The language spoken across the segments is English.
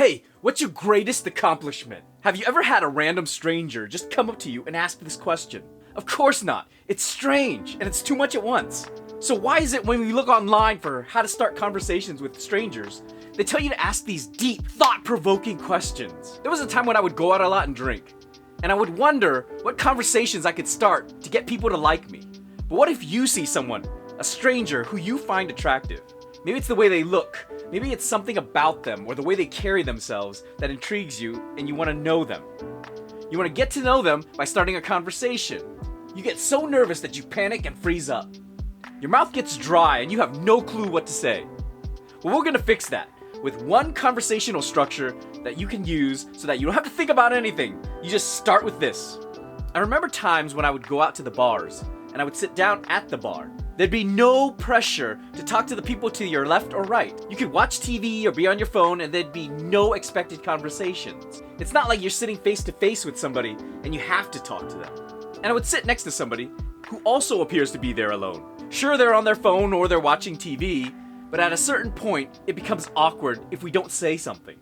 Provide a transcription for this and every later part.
Hey, what's your greatest accomplishment? Have you ever had a random stranger just come up to you and ask this question? Of course not. It's strange, and it's too much at once. So why is it when we look online for how to start conversations with strangers, they tell you to ask these deep, thought-provoking questions? There was a time when I would go out a lot and drink, and I would wonder what conversations I could start to get people to like me. But what if you see someone, a stranger, who you find attractive? Maybe it's the way they look, maybe it's something about them or the way they carry themselves that intrigues you and you want to know them. You want to get to know them by starting a conversation. You get so nervous that you panic and freeze up. Your mouth gets dry and you have no clue what to say. Well, we're going to fix that with one conversational structure that you can use so that you don't have to think about anything. You just start with this. I remember times when I would go out to the bars and I would sit down at the bar. There'd be no pressure to talk to the people to your left or right. You could watch TV or be on your phone and there'd be no expected conversations. It's not like you're sitting face to face with somebody and you have to talk to them. And I would sit next to somebody who also appears to be there alone. Sure, they're on their phone or they're watching TV, but at a certain point, it becomes awkward if we don't say something.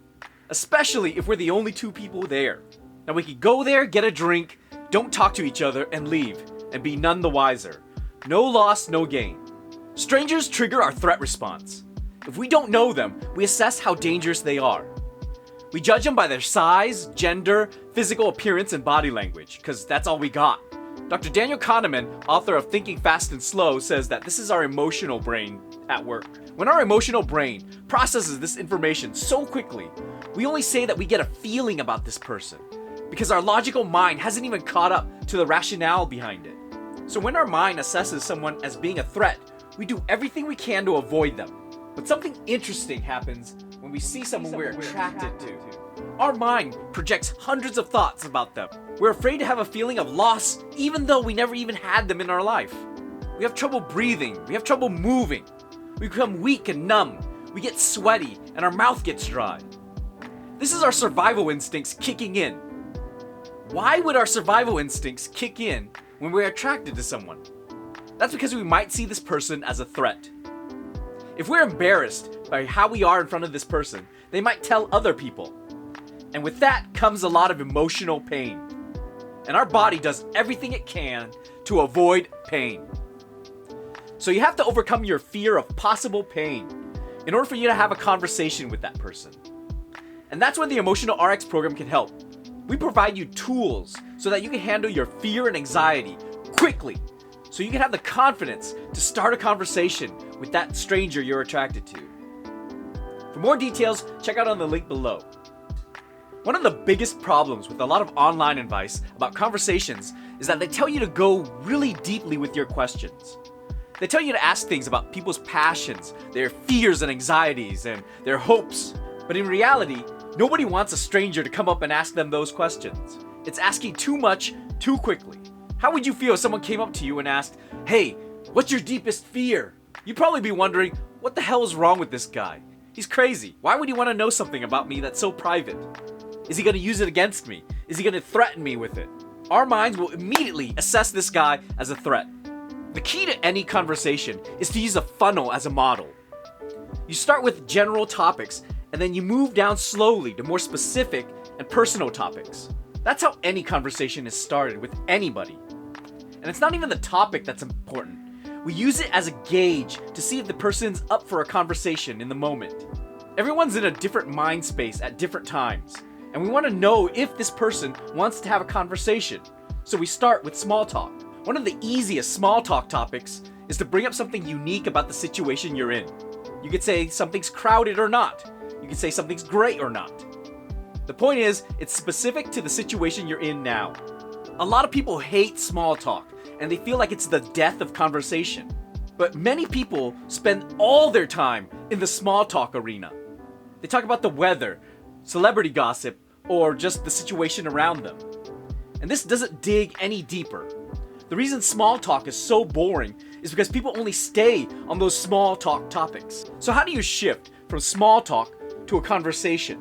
Especially if we're the only two people there. Now we could go there, get a drink, don't talk to each other, and leave, and be none the wiser. No loss, no gain. Strangers trigger our threat response. If we don't know them, we assess how dangerous they are. We judge them by their size, gender, physical appearance, and body language, because that's all we got. Dr. Daniel Kahneman, author of Thinking Fast and Slow, says that this is our emotional brain at work. When our emotional brain processes this information so quickly, we only say that we get a feeling about this person, because our logical mind hasn't even caught up to the rationale behind it. So when our mind assesses someone as being a threat, we do everything we can to avoid them. But something interesting happens when we see someone we're attracted to. Our mind projects hundreds of thoughts about them. We're afraid to have a feeling of loss even though we never even had them in our life. We have trouble breathing, we have trouble moving. We become weak and numb. We get sweaty and our mouth gets dry. This is our survival instincts kicking in. Why would our survival instincts kick in when we're attracted to someone? That's because we might see this person as a threat. If we're embarrassed by how we are in front of this person, they might tell other people. And with that comes a lot of emotional pain. And our body does everything it can to avoid pain. So you have to overcome your fear of possible pain in order for you to have a conversation with that person. And that's where the Emotional RX program can help. We provide you tools so that you can handle your fear and anxiety quickly, so you can have the confidence to start a conversation with that stranger you're attracted to. For more details, check out on the link below. One of the biggest problems with a lot of online advice about conversations is that they tell you to go really deeply with your questions. They tell you to ask things about people's passions, their fears and anxieties, and their hopes. But in reality, nobody wants a stranger to come up and ask them those questions. It's asking too much, too quickly. How would you feel if someone came up to you and asked, "Hey, what's your deepest fear?" You'd probably be wondering, what the hell is wrong with this guy? He's crazy. Why would he want to know something about me that's so private? Is he going to use it against me? Is he going to threaten me with it? Our minds will immediately assess this guy as a threat. The key to any conversation is to use a funnel as a model. You start with general topics, and then you move down slowly to more specific and personal topics. That's how any conversation is started with anybody. And it's not even the topic that's important. We use it as a gauge to see if the person's up for a conversation in the moment. Everyone's in a different mind space at different times, and we want to know if this person wants to have a conversation. So we start with small talk. One of the easiest small talk topics is to bring up something unique about the situation you're in. You could say something's crowded or not. You could say something's great or not. The point is, it's specific to the situation you're in now. A lot of people hate small talk, and they feel like it's the death of conversation. But many people spend all their time in the small talk arena. They talk about the weather, celebrity gossip, or just the situation around them. And this doesn't dig any deeper. The reason small talk is so boring is because people only stay on those small talk topics. So how do you shift from small talk to a conversation?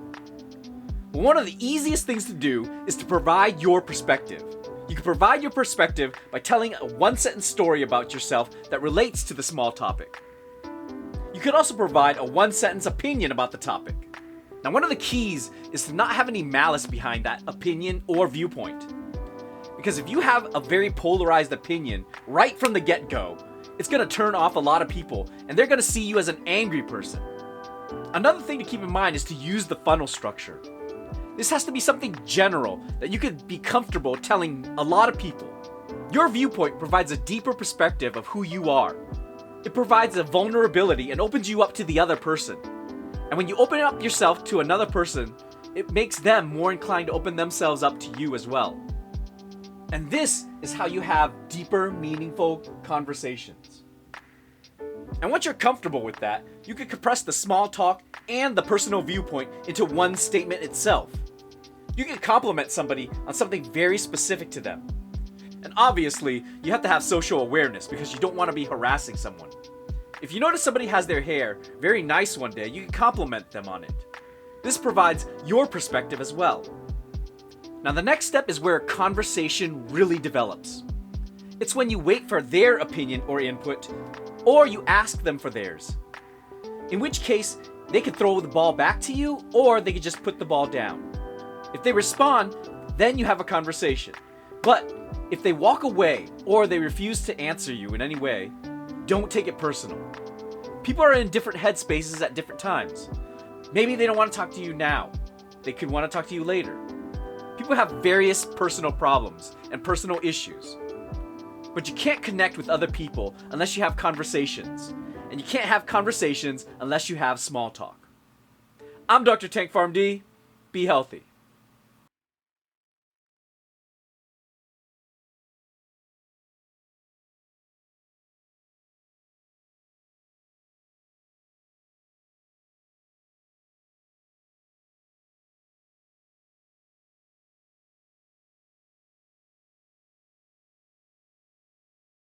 Well, one of the easiest things to do is to provide your perspective. You can provide your perspective by telling a one-sentence story about yourself that relates to the small topic. You could also provide a one-sentence opinion about the topic. Now, one of the keys is to not have any malice behind that opinion or viewpoint. Because if you have a very polarized opinion right from the get-go, it's going to turn off a lot of people, and they're going to see you as an angry person. Another thing to keep in mind is to use the funnel structure. This has to be something general that you could be comfortable telling a lot of people. Your viewpoint provides a deeper perspective of who you are. It provides a vulnerability and opens you up to the other person. And when you open up yourself to another person, it makes them more inclined to open themselves up to you as well. And this is how you have deeper, meaningful conversations. And once you're comfortable with that, you can compress the small talk and the personal viewpoint into one statement itself. You can compliment somebody on something very specific to them. And obviously, you have to have social awareness because you don't want to be harassing someone. If you notice somebody has their hair very nice one day, you can compliment them on it. This provides your perspective as well. Now, the next step is where a conversation really develops. It's when you wait for their opinion or input, or you ask them for theirs. In which case, they could throw the ball back to you, or they could just put the ball down. If they respond, then you have a conversation. But if they walk away, or they refuse to answer you in any way, don't take it personal. People are in different headspaces at different times. Maybe they don't want to talk to you now. They could want to talk to you later. People have various personal problems and personal issues. But you can't connect with other people unless you have conversations. And you can't have conversations unless you have small talk. I'm Dr. TankPharmD. Be healthy.